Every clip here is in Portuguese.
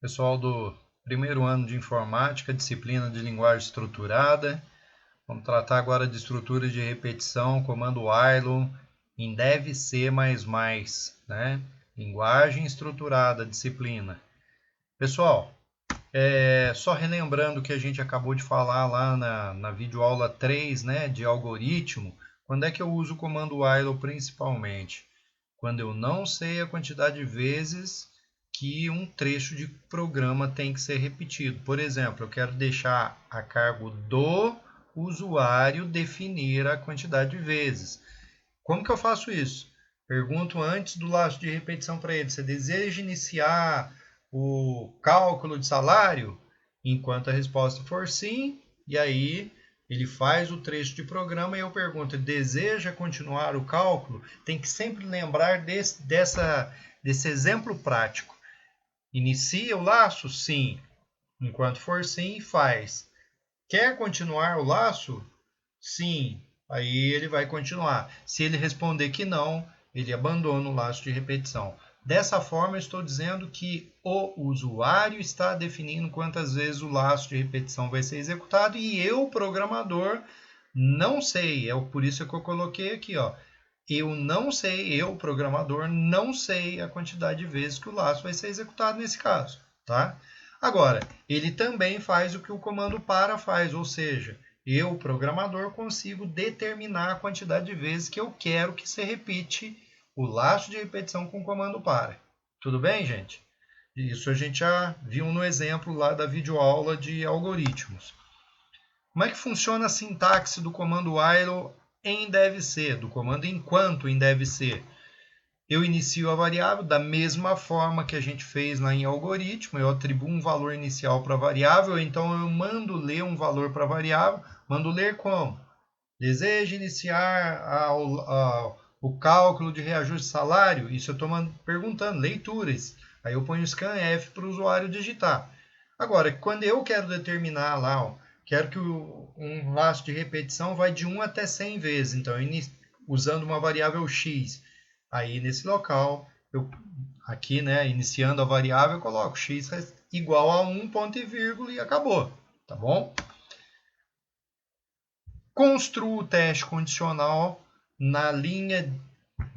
Pessoal do primeiro ano de informática, disciplina de linguagem estruturada. Vamos tratar agora de estrutura de repetição, comando while em dev C++, né? Linguagem estruturada, disciplina. Pessoal, só relembrando o que a gente acabou de falar lá na videoaula 3, né, de algoritmo, quando é que eu uso o comando while principalmente? Quando eu não sei a quantidade de vezes que um trecho de programa tem que ser repetido. Por exemplo, eu quero deixar a cargo do usuário definir a quantidade de vezes. Como que eu faço isso? Pergunto antes do laço de repetição para ele: você deseja iniciar o cálculo de salário? Enquanto a resposta for sim, e aí ele faz o trecho de programa e eu pergunto: deseja continuar o cálculo? Tem que sempre lembrar desse exemplo prático. Inicia o laço? Sim. Enquanto for sim, faz. Quer continuar o laço? Sim. Aí ele vai continuar. Se ele responder que não, ele abandona o laço de repetição. Dessa forma, eu estou dizendo que o usuário está definindo quantas vezes o laço de repetição vai ser executado e eu, programador, não sei. É por isso que eu coloquei aqui, ó. Eu não sei, eu, programador, não sei a quantidade de vezes que o laço vai ser executado nesse caso, tá? Agora, ele também faz o que o comando para faz, ou seja, eu, programador, consigo determinar a quantidade de vezes que eu quero que se repite o laço de repetição com o comando para. Tudo bem, gente? Isso a gente já viu no exemplo lá da videoaula de algoritmos. Como é que funciona a sintaxe do comando while em devc, do comando enquanto em devc? Eu inicio a variável da mesma forma que a gente fez lá em algoritmo, eu atribuo um valor inicial para a variável, então eu mando ler um valor para a variável, mando ler como? Deseja iniciar o cálculo de reajuste de salário? Isso eu estou perguntando, leituras. Aí eu ponho scanf para o usuário digitar. Agora, quando eu quero determinar lá, ó, quero que um laço de repetição vai de 1 até 100 vezes, então usando uma variável x. Aí nesse local, aqui, né, iniciando a variável, eu coloco x igual a 1 ponto e vírgula e acabou, tá bom? Construo o teste condicional na linha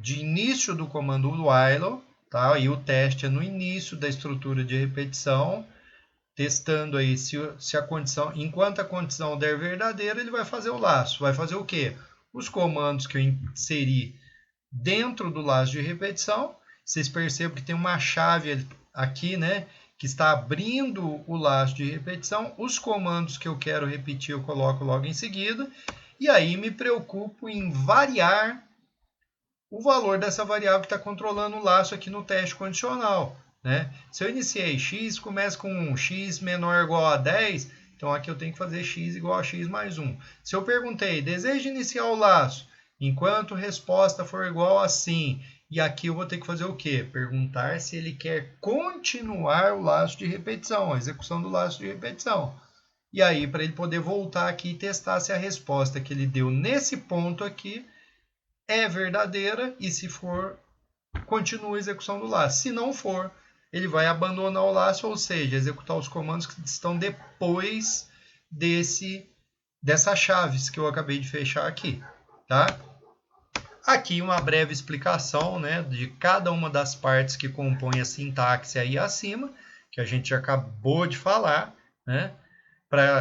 de início do comando while, tá? E o teste é no início da estrutura de repetição, testando aí se a condição, enquanto a condição der verdadeira, ele vai fazer o laço. Vai fazer o quê? Os comandos que eu inseri dentro do laço de repetição, vocês percebem que tem uma chave aqui, né, que está abrindo o laço de repetição. Os comandos que eu quero repetir eu coloco logo em seguida, e aí me preocupo em variar o valor dessa variável que está controlando o laço aqui no teste condicional, né? Se eu iniciei x, começa com x menor ou igual a 10, então aqui eu tenho que fazer x igual a x mais 1. Se eu perguntei, deseja iniciar o laço, enquanto resposta for igual a sim, e aqui eu vou ter que fazer o quê? Perguntar se ele quer continuar o laço de repetição, a execução do laço de repetição. E aí, para ele poder voltar aqui e testar se a resposta que ele deu nesse ponto aqui é verdadeira e se for, continua a execução do laço. Se não for, ele vai abandonar o laço, ou seja, executar os comandos que estão depois dessas chaves que eu acabei de fechar aqui, tá? Aqui uma breve explicação, né, de cada uma das partes que compõem a sintaxe aí acima, que a gente acabou de falar, né?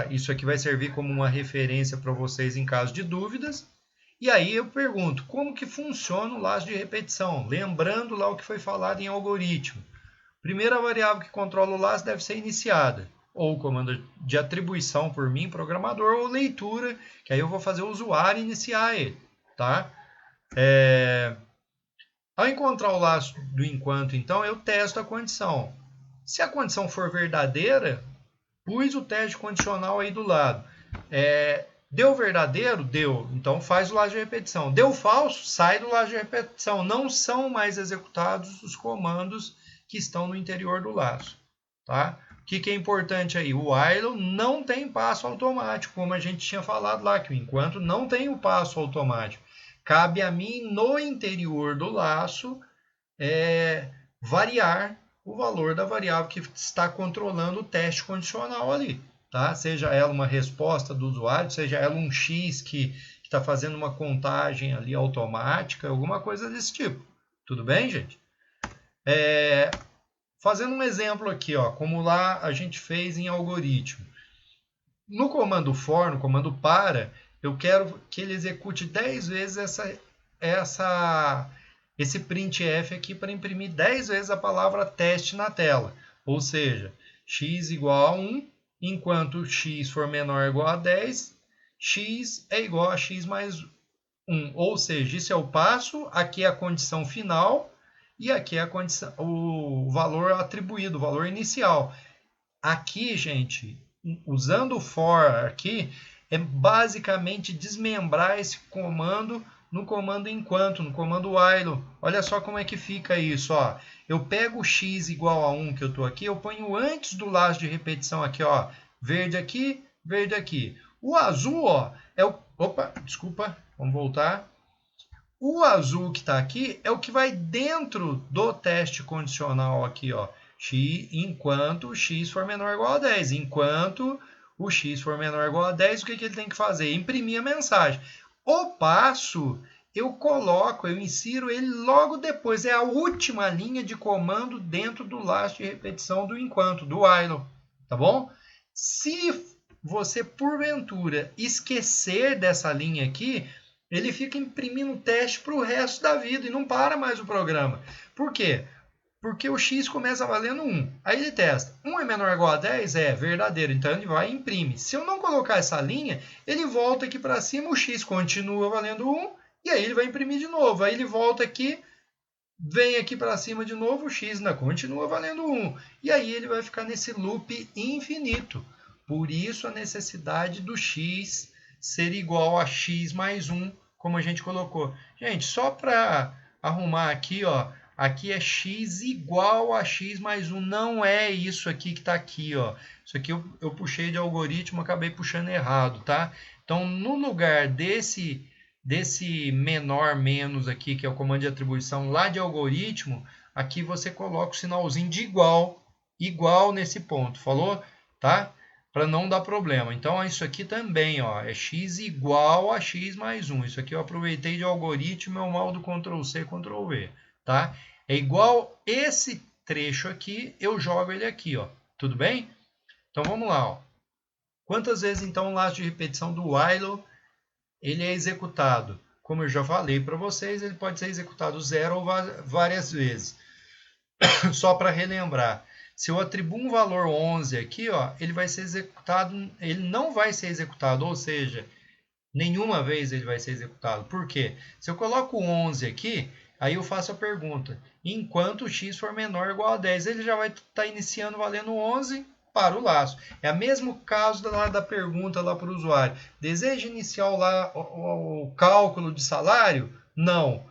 Isso aqui vai servir como uma referência para vocês em caso de dúvidas. E aí eu pergunto, como que funciona o laço de repetição? Lembrando lá o que foi falado em algoritmo. Primeira variável que controla o laço deve ser iniciada, ou comando de atribuição por mim, programador, ou leitura, que aí eu vou fazer o usuário iniciar ele, tá? Ao encontrar o laço do enquanto, então, eu testo a condição. Se a condição for verdadeira, pus o teste condicional aí do lado. Deu verdadeiro? Deu. Então faz o laço de repetição. Deu falso? Sai do laço de repetição. Não são mais executados os comandos que estão no interior do laço. Tá? O que é importante aí? O while não tem passo automático, como a gente tinha falado lá, que o enquanto não tem o passo automático. Cabe a mim, no interior do laço, variar o valor da variável que está controlando o teste condicional ali. Tá? Seja ela uma resposta do usuário, seja ela um X que está fazendo uma contagem ali automática, alguma coisa desse tipo. Tudo bem, gente? Fazendo um exemplo aqui, ó, como lá a gente fez em algoritmo. No comando for, no comando para, eu quero que ele execute 10 vezes esse printf aqui para imprimir 10 vezes a palavra teste na tela. Ou seja, x igual a 1, enquanto x for menor ou igual a 10, x é igual a x mais 1. Ou seja, isso é o passo, aqui é a condição final e aqui é a condição, o valor atribuído, o valor inicial. Aqui, gente, usando o for aqui, é basicamente desmembrar esse comando no comando enquanto, no comando while. Olha só como é que fica isso, ó. Eu pego o x igual a 1 que eu estou aqui, eu ponho antes do laço de repetição aqui, ó, verde aqui, verde aqui. O azul, ó, é o... Opa, desculpa, vamos voltar. O azul que está aqui é o que vai dentro do teste condicional aqui, ó. X, enquanto o x for menor ou igual a 10. Enquanto o x for menor ou igual a 10, o que ele tem que fazer? Imprimir a mensagem. O passo, eu insiro ele logo depois. É a última linha de comando dentro do laço de repetição do enquanto, do while. Tá bom? Se você, porventura, esquecer dessa linha aqui, ele fica imprimindo teste para o resto da vida e não para mais o programa. Por quê? Porque o x começa valendo 1. Aí ele testa. 1 é menor ou igual a 10? É verdadeiro. Então ele vai e imprime. Se eu não colocar essa linha, ele volta aqui para cima, o x continua valendo 1, e aí ele vai imprimir de novo. Aí ele volta aqui, vem aqui para cima de novo, o x ainda continua valendo 1. E aí ele vai ficar nesse loop infinito. Por isso a necessidade do x ser igual a x mais 1, como a gente colocou. Gente, só para arrumar aqui, ó, aqui é x igual a x mais 1. Não é isso aqui que está aqui, ó. Isso aqui eu puxei de algoritmo, acabei puxando errado, tá? Então, no lugar desse menor menos aqui, que é o comando de atribuição lá de algoritmo, aqui você coloca o sinalzinho de igual nesse ponto, falou? Tá? Para não dar problema. Então, isso aqui também, ó, é x igual a x mais 1. Isso aqui eu aproveitei de algoritmo, é o mal do Ctrl+C, Ctrl+V, tá? É igual esse trecho aqui, eu jogo ele aqui, ó. Tudo bem? Então, vamos lá, ó. Quantas vezes, então, o laço de repetição do while ele é executado? Como eu já falei para vocês, ele pode ser executado 0 ou várias vezes. Só para relembrar. Se eu atribuo um valor 11 aqui, ó, ele vai ser executado, ele não vai ser executado, ou seja, nenhuma vez ele vai ser executado. Por quê? Se eu coloco 11 aqui, aí eu faço a pergunta, enquanto o x for menor ou igual a 10, ele já vai estar iniciando valendo 11 para o laço. É o mesmo caso da pergunta lá para o usuário. Deseja iniciar o cálculo de salário? Não.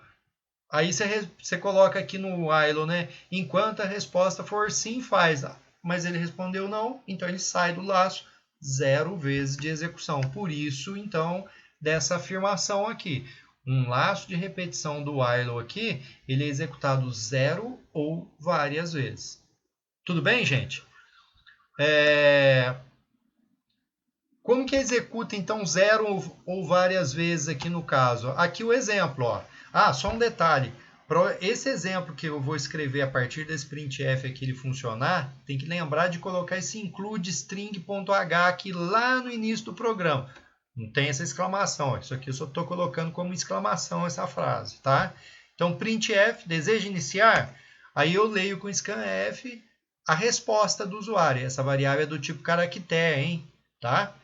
Aí você coloca aqui no while, né? Enquanto a resposta for sim, faz. Mas ele respondeu não, então ele sai do laço 0 vezes de execução. Por isso, então, dessa afirmação aqui. Um laço de repetição do while aqui, ele é executado 0 ou várias vezes. Tudo bem, gente? Como que executa, então, 0 ou várias vezes aqui no caso? Aqui o exemplo, ó. Só um detalhe. Para esse exemplo que eu vou escrever a partir desse printf aqui ele funcionar, tem que lembrar de colocar esse include string.h aqui lá no início do programa. Não tem essa exclamação. Isso aqui eu só estou colocando como exclamação essa frase, tá? Então, printf, deseja iniciar? Aí eu leio com scanf a resposta do usuário. Essa variável é do tipo caractere, hein? Tá?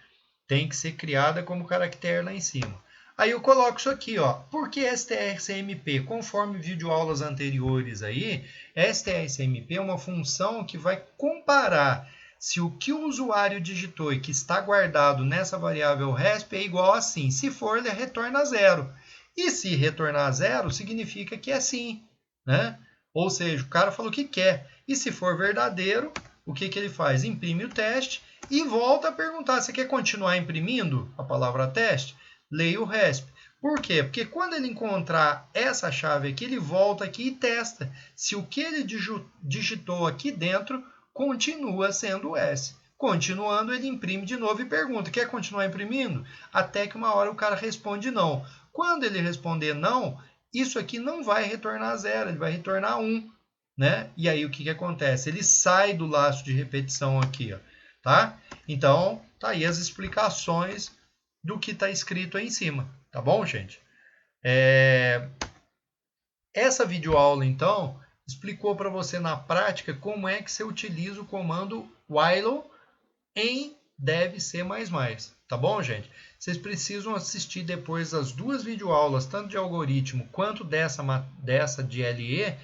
Tem que ser criada como caractere lá em cima. Aí eu coloco isso aqui, ó. Por que strcmp? Conforme videoaulas anteriores aí, strcmp é uma função que vai comparar se o que o usuário digitou e que está guardado nessa variável resp é igual a sim. Se for, ele retorna 0. E se retornar 0, significa que é sim, né? Ou seja, o cara falou que quer. E se for verdadeiro, o que ele faz? Imprime o teste e volta a perguntar, você quer continuar imprimindo a palavra teste? Leia o resp. Por quê? Porque quando ele encontrar essa chave aqui, ele volta aqui e testa se o que ele digitou aqui dentro continua sendo o S. Continuando, ele imprime de novo e pergunta, quer continuar imprimindo? Até que uma hora o cara responde não. Quando ele responder não, isso aqui não vai retornar 0, ele vai retornar 1. Né? E aí o que acontece? Ele sai do laço de repetição aqui. Ó, tá? Então, tá aí as explicações do que está escrito aí em cima. Tá bom, gente? Essa videoaula, então, explicou para você na prática como é que você utiliza o comando while em DevC++. Tá bom, gente? Vocês precisam assistir depois as duas videoaulas, tanto de algoritmo quanto dessa de LE,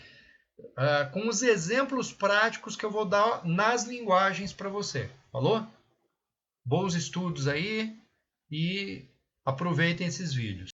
com os exemplos práticos que eu vou dar nas linguagens para você. Falou? Bons estudos aí e aproveitem esses vídeos.